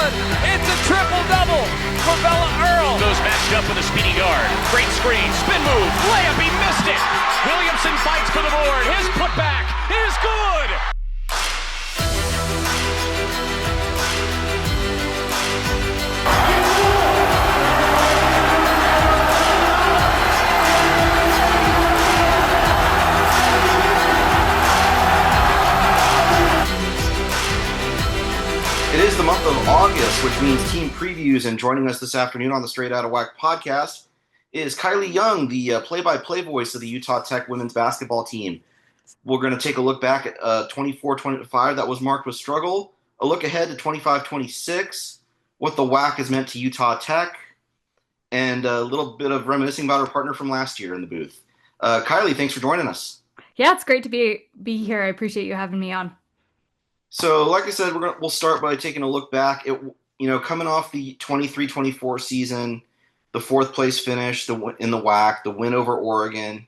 good. It's a triple-double for Bella Earl. Goes matched up with a speedy guard. Great screen, spin move, layup, he missed it. Williamson fights for the board. His putback is good. It is the month of August, which means team previews, and joining us this afternoon on the Straight Outta Whack podcast is Kylee Young, the play-by-play voice of the Utah Tech women's basketball team. We're going to take a look back at 24-25 that was marked with struggle, a look ahead to 25-26, what the WAC has meant to Utah Tech, and a little bit of reminiscing about our partner from last year in the booth. Kylee, thanks for joining us. Yeah, it's great to be here. I appreciate you having me on. So, like I said, we'll start by taking a look back at, coming off the 23-24 season, the fourth place finish in the WAC, the win over Oregon.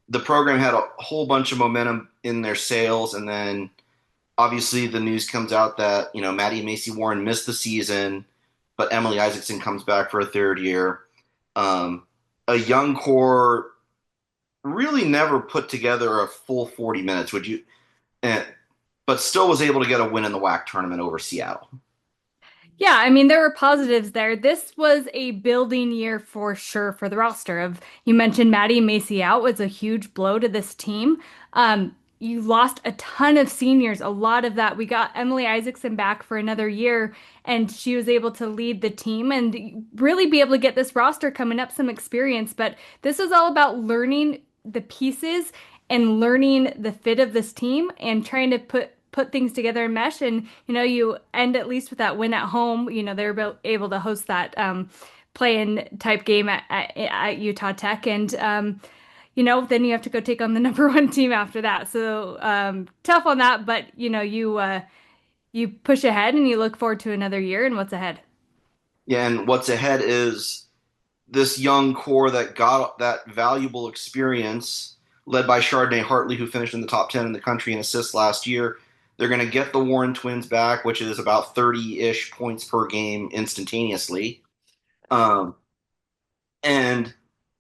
The program had a whole bunch of momentum in their sails, and then obviously the news comes out that, Maddie and Macy Warren missed the season, but Emily Isaacson comes back for a third year. A young core really never put together a full 40 minutes, but still was able to get a win in the WAC tournament over Seattle. Yeah, I mean, there were positives there. This was a building year for sure for the roster. You mentioned Maddie and Macy out was a huge blow to this team. You lost a ton of seniors, a lot of that. We got Emily Isaacson back for another year, and she was able to lead the team and really be able to get this roster coming up some experience. But this was all about learning the pieces and learning the fit of this team and trying to put things together and mesh. And, you end at least with that win at home. They were able to host that play-in type game at Utah Tech. And, then you have to go take on the number one team after that. So tough on that, but, you push ahead and you look forward to another year and what's ahead. Yeah, and what's ahead is this young core that got that valuable experience led by Chardonnay Hartley, who finished in the top 10 in the country in assists last year. They're going to get the Warren twins back, which is about 30-ish points per game instantaneously. And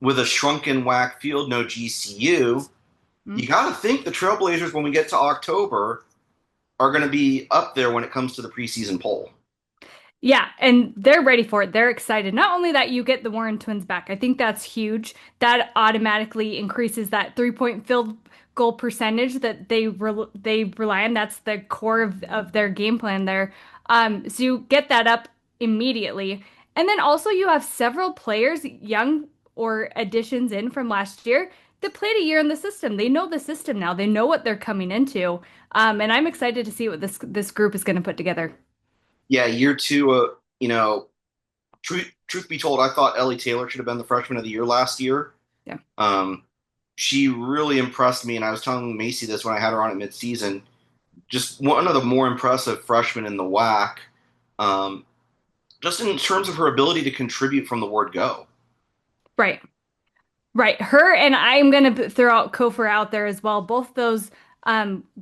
with a shrunken WAC field, no GCU, you got to think the Trailblazers, when we get to October, are going to be up there when it comes to the preseason poll. Yeah, and they're ready for it. They're excited. Not only that you get the Warren twins back, I think that's huge. That automatically increases that three-point field goal percentage that they rely on. That's the core of their game plan there. So you get that up immediately. And then also you have several players, young or additions in from last year, that played a year in the system. They know the system now. They know what they're coming into. And I'm excited to see what this group is going to put together. Yeah, year two, truth be told, I thought Ellie Taylor should have been the freshman of the year last year. Yeah. She really impressed me, and I was telling Macy this when I had her on at midseason. Just one of the more impressive freshmen in the WAC, just in terms of her ability to contribute from the word go. Right. Her, and I'm going to throw out Kofor out there as well. Both those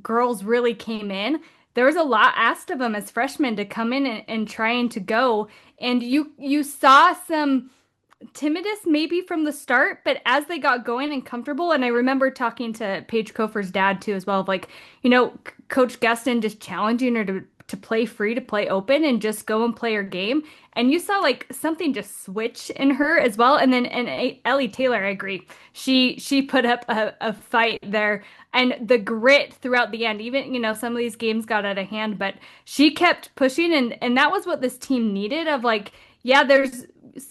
girls really came in. There was a lot asked of them as freshmen to come in and trying to go. And you saw some timidness maybe from the start, but as they got going and comfortable, and I remember talking to Paige Kofor's dad too as well, of Coach Gustin just challenging her to play free, to play open, and just go and play her game. And you saw something just switch in her as well. And then Ellie Taylor, I agree. She put up a fight there, and the grit throughout the end. Even some of these games got out of hand, but she kept pushing, and that was what this team needed. There's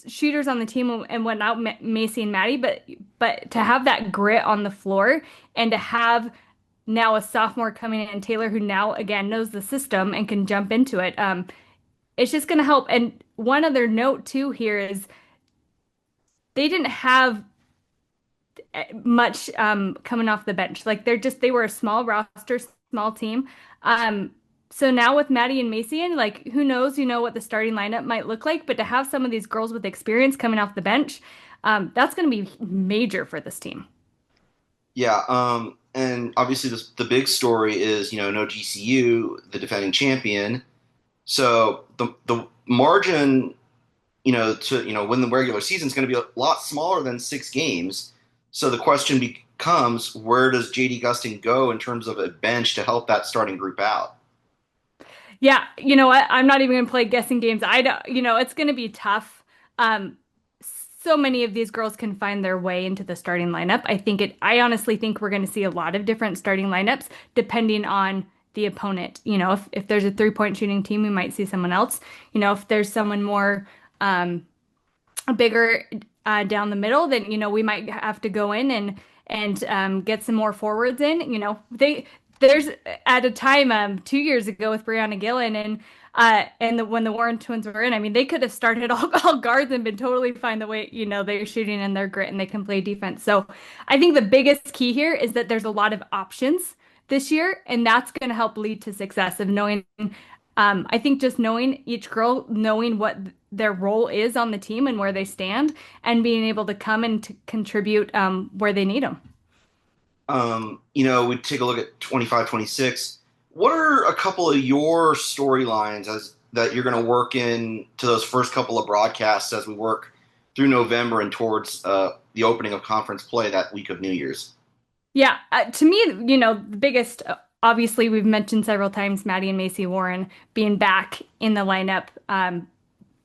shooters on the team and whatnot, Macy and Maddie, but to have that grit on the floor and to have now a sophomore coming in, Taylor, who now again knows the system and can jump into it. It's just going to help. And one other note too here is they didn't have much coming off the bench. They were a small roster, small team. So now with Maddie and Macy, and who knows, what the starting lineup might look like, but to have some of these girls with experience coming off the bench, that's going to be major for this team. Yeah. And obviously the big story is, no GCU, the defending champion. So the margin, to win the regular season is going to be a lot smaller than 6 games. So the question becomes, where does JD Gustin go in terms of a bench to help that starting group out? Yeah, you know what? I'm not even going to play guessing games. I don't, it's going to be tough. Um, so many of these girls can find their way into the starting lineup. I honestly think we're going to see a lot of different starting lineups depending on the opponent. If there's a three-point shooting team, we might see someone else. If there's someone more, um, bigger down the middle, then we might have to go in and get some more forwards in. There's at a time 2 years ago with Brianna Gillen when the Warren twins were in. I mean, they could have started all guards and been totally fine the way they're shooting and their grit and they can play defense. So I think the biggest key here is that there's a lot of options this year, and that's going to help lead to success of knowing. I think just knowing each girl, knowing what their role is on the team and where they stand, and being able to come and to contribute where they need them. We take a look at 25, 26. What are a couple of your storylines as that you're going to work in to those first couple of broadcasts as we work through November and towards the opening of conference play that week of New Year's? Yeah, to me, the biggest, obviously, we've mentioned several times Maddie and Macy Warren being back in the lineup.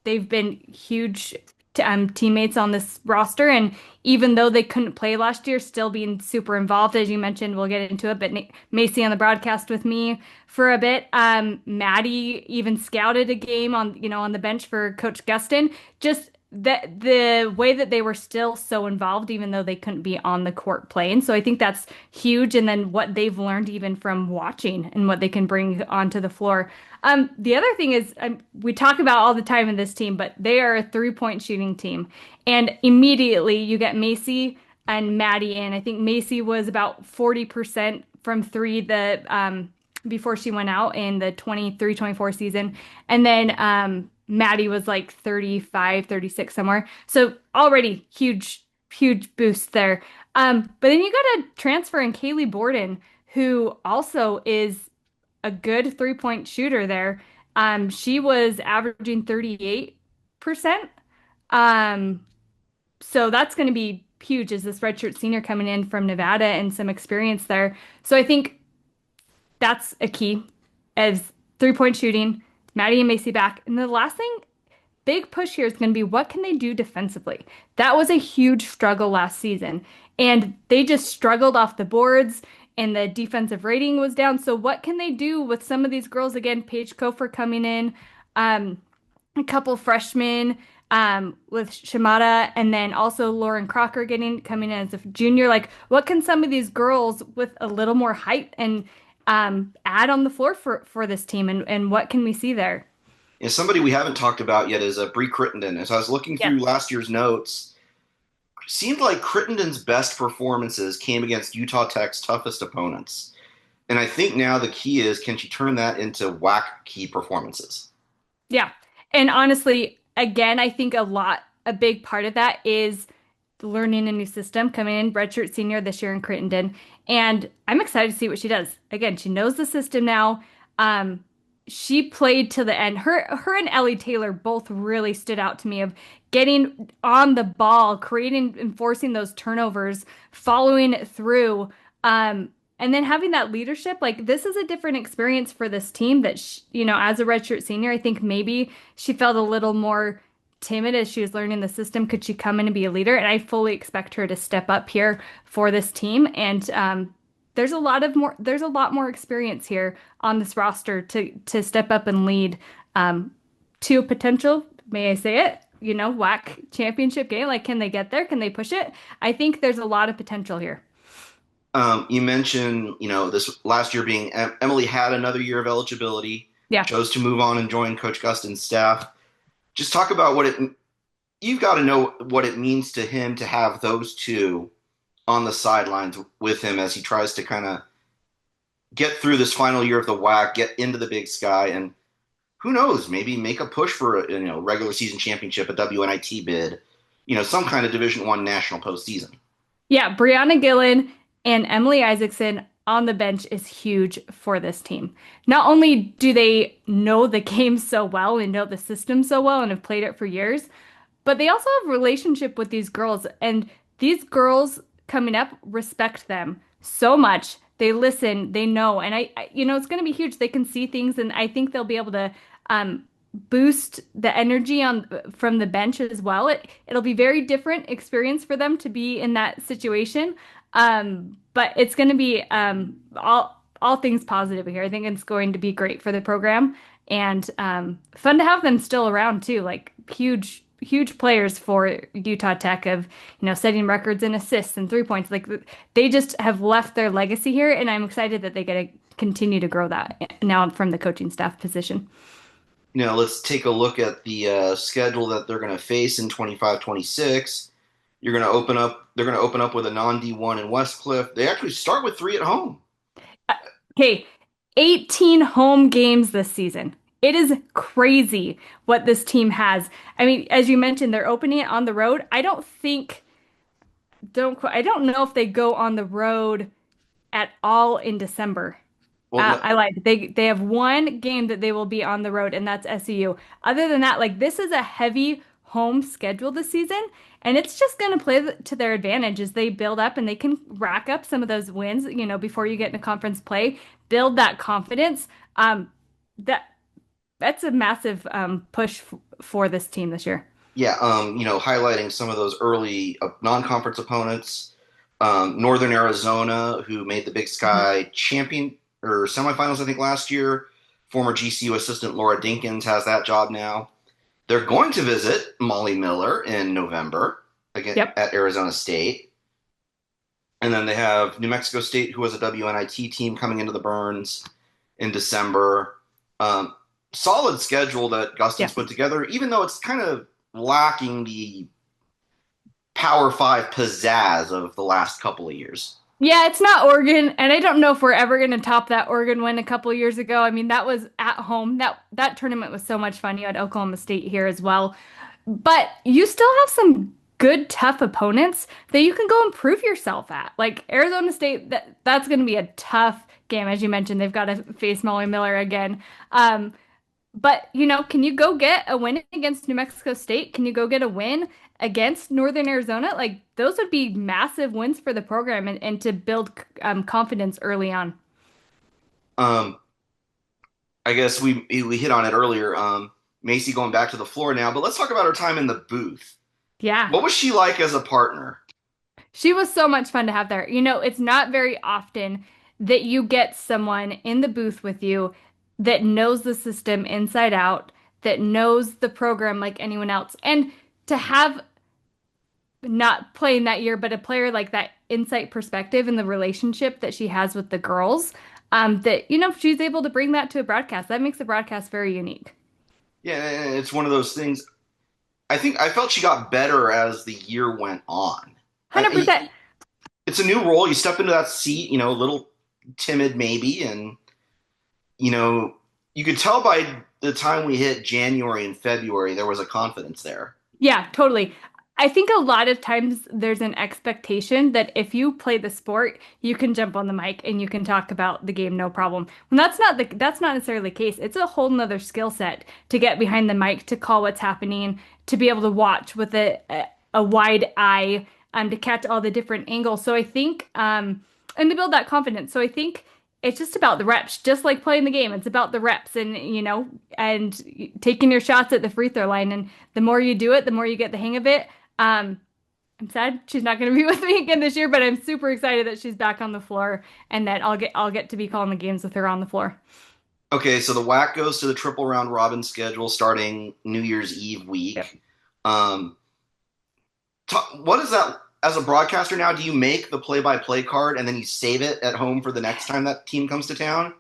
They've been huge teammates on this roster, and even though they couldn't play last year, still being super involved, as you mentioned. We'll get into it, but Macy on the broadcast with me for a bit. Maddie even scouted a game on the bench for Coach Gustin. Just the way that they were still so involved, even though they couldn't be on the court playing. So I think that's huge. And then what they've learned even from watching and what they can bring onto the floor. The other thing is we talk about all the time in this team, but they are a three-point shooting team. And immediately you get Macy and Maddie in. I think Macy was about 40% from three before she went out in the 23-24 season. And then Maddie was like 35, 36 somewhere. So already huge, huge boost there. But then you got a transfer in Kylee Borden, who also is a good three-point shooter there. She was averaging 38%. So that's going to be huge as this redshirt senior coming in from Nevada and some experience there. So I think that's a key as three-point shooting, Maddie and Macy back. And the last thing, big push here is going to be what can they do defensively? That was a huge struggle last season. And they just struggled off the boards and the defensive rating was down. So what can they do with some of these girls? Again, Paige Kofer coming in, a couple freshmen with Shimada, and then also Lauren Crocker coming in as a junior. Like, what can some of these girls with a little more height and add on the floor for this team, and what can we see there? And somebody we haven't talked about yet is Bree Crittenden. As I was looking through last year's notes, it seemed like Crittenden's best performances came against Utah Tech's toughest opponents. And I think now the key is, can she turn that into WAC key performances? Yeah. And honestly, again, I think a big part of that is learning a new system, coming in redshirt senior this year in Crittenden. And I'm excited to see what she does. Again, she knows the system now. She played to the end. Her and Ellie Taylor both really stood out to me of getting on the ball, creating and forcing those turnovers, following it through, and then having that leadership. Like, this is a different experience for this team that, as a redshirt senior, I think maybe she felt a little more timid as she was learning the system. Could she come in and be a leader? And I fully expect her to step up here for this team. And there's a lot more experience here on this roster to step up and lead to a potential, may I say it, WAC championship game. Like, can they get there? Can they push it? I think there's a lot of potential here. You mentioned, this last year being Emily had another year of eligibility. Yeah. Chose to move on and join Coach Gustin's staff. Just talk about you've got to know what it means to him to have those two on the sidelines with him as he tries to kind of get through this final year of the WAC, get into the Big Sky, and who knows, maybe make a push for a regular season championship, a WNIT bid, some kind of Division I national postseason. Yeah, Brianna Gillen and Emily Isaacson on the bench is huge for this team. Not only do they know the game so well and know the system so well and have played it for years, but they also have a relationship with these girls. And these girls coming up respect them so much. They listen, they know. And it's going to be huge. They can see things, and I think they'll be able to boost the energy from the bench as well. It'll be very different experience for them to be in that situation. But it's going to be all things positive here. I think it's going to be great for the program, and fun to have them still around too. Like huge players for Utah Tech of setting records in assists and 3 points. Like they just have left their legacy here, and I'm excited that they get to continue to grow that now from the coaching staff position. Let's take a look at the schedule that they're going to face in 25-26. They're going to open up with a non-D1 in Westcliff. They actually start with 3 at home. Okay, 18 home games this season. It is crazy what this team has. I mean, as you mentioned, they're opening it on the road. I don't know if they go on the road at all in December. Well, I lied. They have one game that they will be on the road, and that's SEU. Other than that, like this is a heavy home schedule this season, and it's just going to play to their advantage as they build up and they can rack up some of those wins, before you get into conference play, build that confidence. That's a massive push for this team this year. Yeah, highlighting some of those early non-conference opponents, Northern Arizona, who made the Big Sky champion or semifinals, I think, last year. Former GCU assistant Laura Dinkins has that job now. They're going to visit Molly Miller in November again at Arizona State. And then they have New Mexico State, who has a WNIT team coming into the Burns in December. Solid schedule that Gustin's put together, even though it's kind of lacking the Power 5 pizzazz of the last couple of years. Yeah, it's not Oregon, and I don't know if we're ever going to top that Oregon win a couple of years ago. I mean, that was at home. That tournament was so much fun. You had Oklahoma State here as well. But you still have some good, tough opponents that you can go and prove yourself at. Like Arizona State, that's going to be a tough game. As you mentioned, they've got to face Molly Miller again. But, can you go get a win against New Mexico State? Can you go get a win against Northern Arizona? Like, those would be massive wins for the program and to build confidence early on. I guess we hit on it earlier. Macy going back to the floor now, but let's talk about her time in the booth. Yeah. What was she like as a partner? She was so much fun to have there. It's not very often that you get someone in the booth with you that knows the system inside out, that knows the program like anyone else. And to have not playing that year, but a player like that insight perspective and the relationship that she has with the girls, that, she's able to bring that to a broadcast. That makes the broadcast very unique. Yeah, it's one of those things. I felt she got better as the year went on. 100%. It's a new role. You step into that seat, a little timid maybe, and you could tell by the time we hit January and February, there was a confidence there. Yeah, totally. I think a lot of times there's an expectation that if you play the sport, you can jump on the mic and you can talk about the game, no problem. When that's not necessarily the case. It's a whole nother skill set to get behind the mic, to call what's happening, to be able to watch with a wide eye, to catch all the different angles. So I think, and to build that confidence. So I think it's just about the reps, just like playing the game. It's about the reps and, and taking your shots at the free throw line. And the more you do it, the more you get the hang of it. I'm sad she's not going to be with me again this year, but I'm super excited that she's back on the floor and that I'll get to be calling the games with her on the floor. Okay, so the WAC goes to the triple round robin schedule starting New Year's Eve week. Yep. What is that? As a broadcaster now, do you make the play-by-play card and then you save it at home for the next time that team comes to town?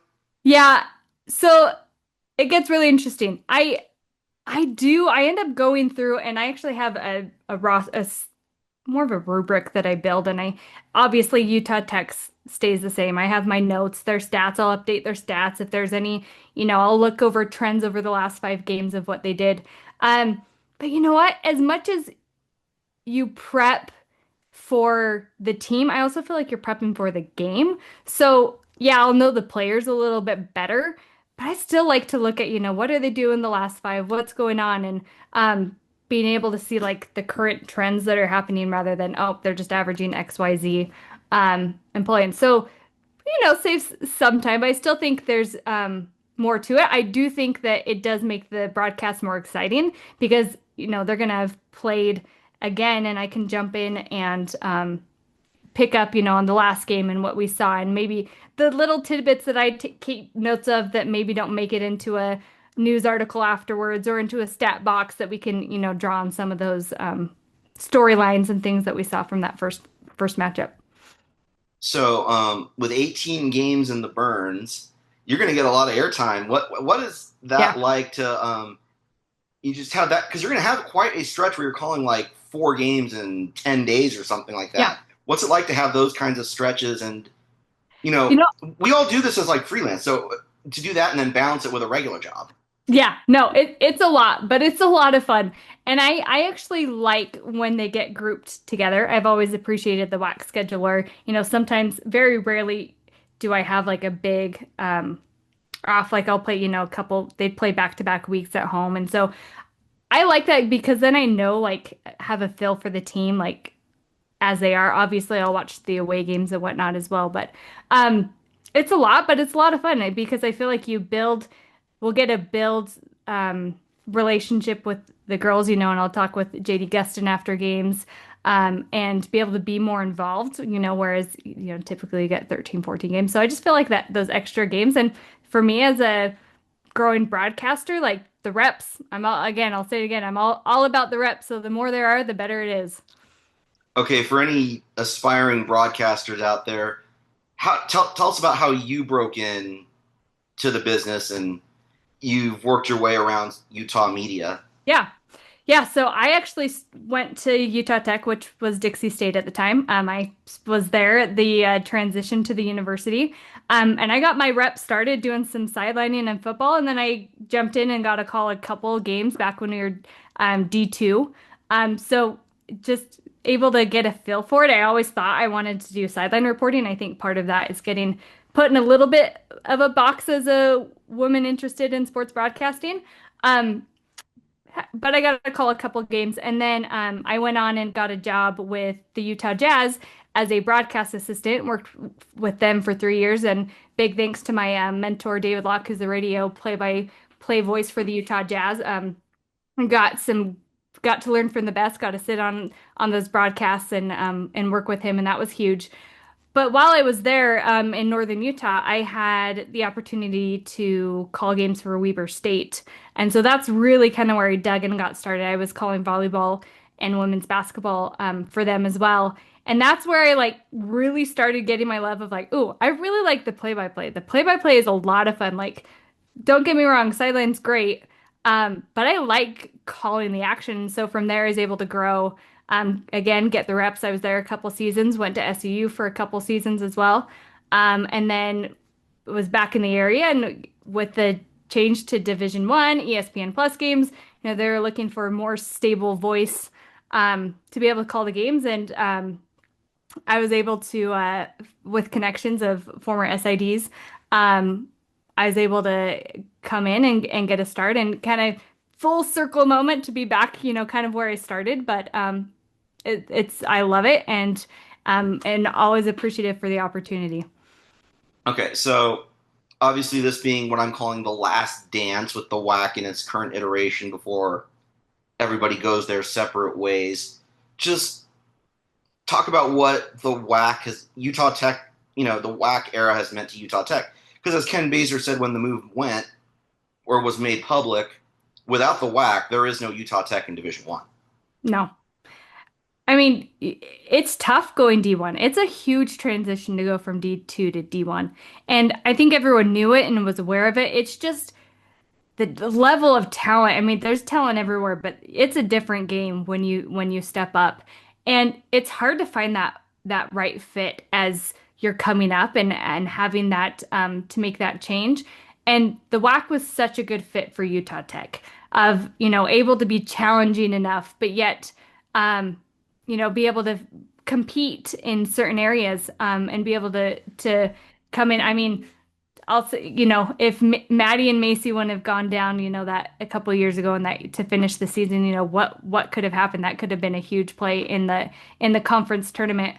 Yeah, so it gets really interesting. I do. I end up going through, and I actually have a more of a rubric that I build, and obviously Utah Tech stays the same. I have my notes, their stats. I'll update their stats if there's any. I'll look over trends over the last 5 games of what they did. But you know what? As much as you prep for the team, I also feel like you're prepping for the game. So, yeah, I'll know the players a little bit better, but I still like to look at, what are they doing the last five, what's going on, and being able to see like the current trends that are happening rather than, oh, they're just averaging XYZ and playing. So, saves some time, but I still think there's more to it. I do think that it does make the broadcast more exciting because, they're gonna have played again and I can jump in and pick up, on the last game and what we saw and maybe the little tidbits that I keep notes of that maybe don't make it into a news article afterwards or into a stat box that we can, draw on some of those storylines and things that we saw from that first matchup. So, with 18 games in the Burns, you're going to get a lot of airtime. What is Yeah. that like to you just have that because you're going to have quite a stretch where you're calling like 4 games in 10 days or something like that. Yeah. What's it like to have those kinds of stretches? And You know, we all do this as like freelance. So to do that and then balance it with a regular job. Yeah, no, it's a lot, but it's a lot of fun. And I actually like when they get grouped together. I've always appreciated the wax scheduler. Sometimes, very rarely do I have like a big off. Like I'll play, a couple, they play back-to-back weeks at home. And so I like that because then I know, like, have a feel for the team, like, as they are. Obviously, I'll watch the away games and whatnot as well. But it's a lot, but it's a lot of fun because I feel like we'll get a build relationship with the girls, and I'll talk with JD Gustin after games and be able to be more involved, whereas, typically you get 13, 14 games. So I just feel like that those extra games. And for me as a growing broadcaster, like the reps, I'll say it again, I'm all about the reps. So the more there are, the better it is. Okay, for any aspiring broadcasters out there, tell us about how you broke in to the business and you've worked your way around Utah media. Yeah. Yeah. So I actually went to Utah Tech, which was Dixie State at the time. I was there at the transition to the university. And I got my rep started doing some sidelining and football. And then I jumped in and got a call a couple games back when we were D2. So just able to get a feel for it. I always thought I wanted to do sideline reporting. I think part of that is getting put in a little bit of a box as a woman interested in sports broadcasting. But I got to call a couple games. And then I went on and got a job with the Utah Jazz as a broadcast assistant, worked with them for 3 years. And big thanks to my mentor, David Locke, who's the radio play-by-play voice for the Utah Jazz. Got to learn from the best, got to sit on those broadcasts and work with him. And that was huge. But while I was there in northern Utah, I had the opportunity to call games for Weber State. And so that's really kind of where I dug and got started. I was calling volleyball and women's basketball for them as well. And that's where I like really started getting my love of like, ooh, I really like the play-by-play. The play-by-play is a lot of fun. Like, don't get me wrong, sideline's great. But I like calling the action. So from there, I was able to grow. Again, get the reps. I was there a couple seasons, went to SUU for a couple seasons as well. And then was back in the area. And with the change to Division One, ESPN Plus games, they were looking for a more stable voice to be able to call the games. And I was able to, with connections of former SIDs, I was able to come in and get a start and kind of full circle moment to be back, kind of where I started. But I love it and always appreciative for the opportunity. Okay, so obviously this being what I'm calling the last dance with the WAC in its current iteration before everybody goes their separate ways, just talk about what the WAC has, Utah Tech, the WAC era has meant to Utah Tech. Because as Ken Baser said when the move went or was made public, without the WAC, there is no Utah Tech in Division One. No. I mean, it's tough going D1. It's a huge transition to go from D2 to D1. And I think everyone knew it and was aware of it. It's just the level of talent. I mean, there's talent everywhere, but it's a different game when you step up. And it's hard to find that right fit as you're coming up and having that to make that change. And the WAC was such a good fit for Utah Tech of, able to be challenging enough, but yet be able to compete in certain areas and be able to come in. I mean, also, if Maddie and Macy wouldn't have gone down, that a couple of years ago and that to finish the season, what could have happened? That could have been a huge play in the conference tournament.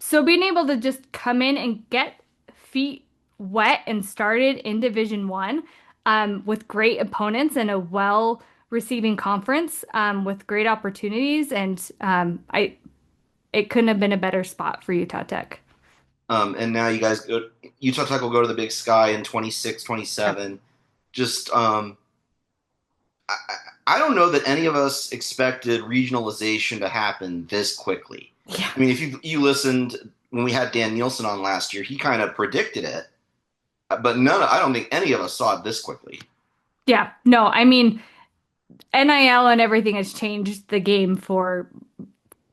So being able to just come in and get feet wet and started in Division One, with great opponents and a well receiving conference, with great opportunities, and it couldn't have been a better spot for Utah Tech. And now Utah Tech will go to the Big Sky in 26, 27. Yep. Just, I don't know that any of us expected regionalization to happen this quickly. Yeah. I mean, if you listened when we had Dan Nielsen on last year, he kind of predicted it, but I don't think any of us saw it this quickly. Yeah, no, I mean, NIL and everything has changed the game for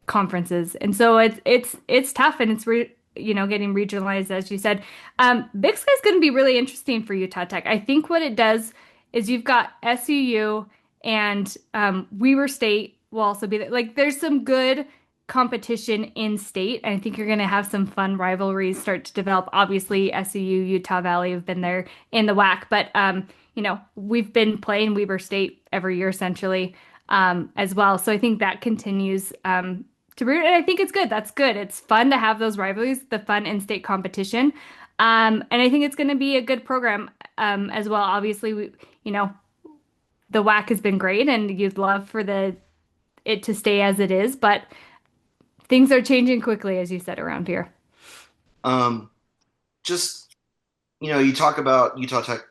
conferences, and so it's tough, and it's getting regionalized, as you said. Big Sky is going to be really interesting for Utah Tech. I think what it does is you've got SUU and Weber State will also be there. Like, there's some good competition in state. I think you're going to have some fun rivalries start to develop. Obviously, SUU, Utah Valley have been there in the WAC, but we've been playing Weber State every year essentially as well. So I think that continues to root, and I think it's good. That's good. It's fun to have those rivalries, the fun in-state competition, and I think it's going to be a good program as well. Obviously, the WAC has been great, and you'd love for it to stay as it is, but things are changing quickly, as you said, around here. You talk about Utah Tech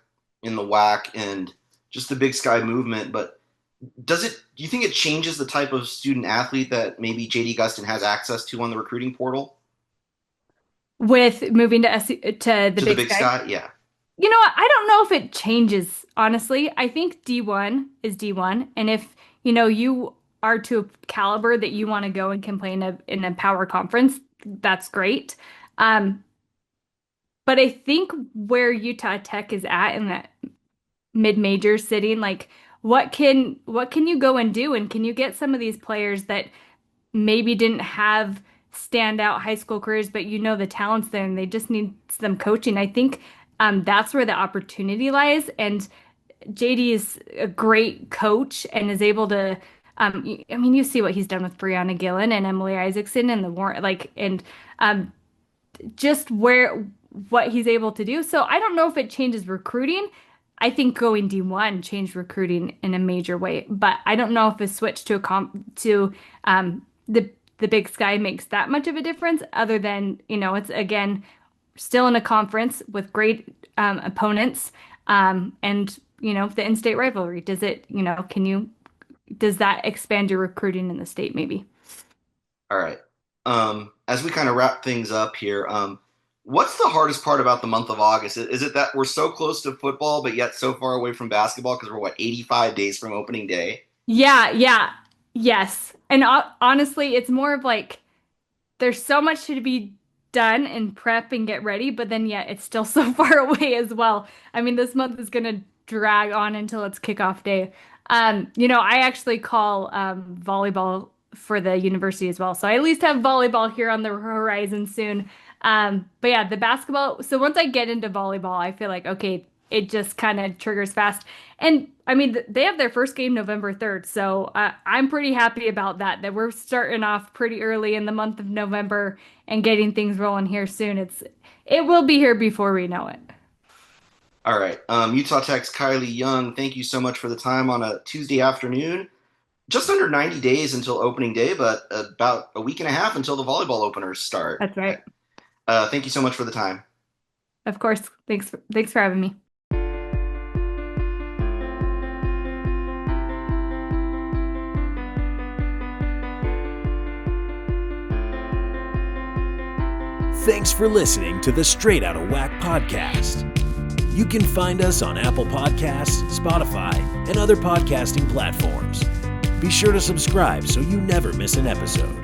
in the WAC and just the Big Sky movement, but do you think it changes the type of student athlete that maybe JD Gustin has access to on the recruiting portal? With moving to the Big Sky? Yeah. You know what? I don't know if it changes, honestly. I think D1 is D1. And if, you are to a caliber that you want to go and can play in a power conference, that's great. But I think where Utah Tech is at in that mid-major sitting, like, what can you go and do? And can you get some of these players that maybe didn't have standout high school careers, but the talent's there and they just need some coaching? I think that's where the opportunity lies. And JD is a great coach and is able to, you see what he's done with Brianna Gillen and Emily Isaacson and the Warren, just what he's able to do. So I don't know if it changes recruiting. I think going D1 changed recruiting in a major way, but I don't know if a switch to the Big Sky makes that much of a difference, other than, it's again still in a conference with great opponents, and the in-state rivalry. Does that expand your recruiting in the state maybe? All right. As we kind of wrap things up here, what's the hardest part about the month of August? Is it that we're so close to football, but yet so far away from basketball because we're, 85 days from opening day? Yeah, yes. And honestly, it's more of like there's so much to be done and prep and get ready, but then yet it's still so far away as well. I mean, this month is going to drag on until it's kickoff day. I actually call volleyball for the university as well. So I at least have volleyball here on the horizon soon. But yeah, the basketball. So once I get into volleyball, I feel like, okay, it just kind of triggers fast. And I mean, they have their first game November 3rd. So I'm pretty happy about that we're starting off pretty early in the month of November and getting things rolling here soon. It will be here before we know it. All right. Utah Tech's Kylee Young, thank you so much for the time on a Tuesday afternoon. Just under 90 days until opening day, but about a week and a half until the volleyball openers start. That's right. Thank you so much for the time. Of course. Thanks for having me. Thanks for listening to the Straight Outta WAC podcast. You can find us on Apple Podcasts, Spotify, and other podcasting platforms. Be sure to subscribe so you never miss an episode.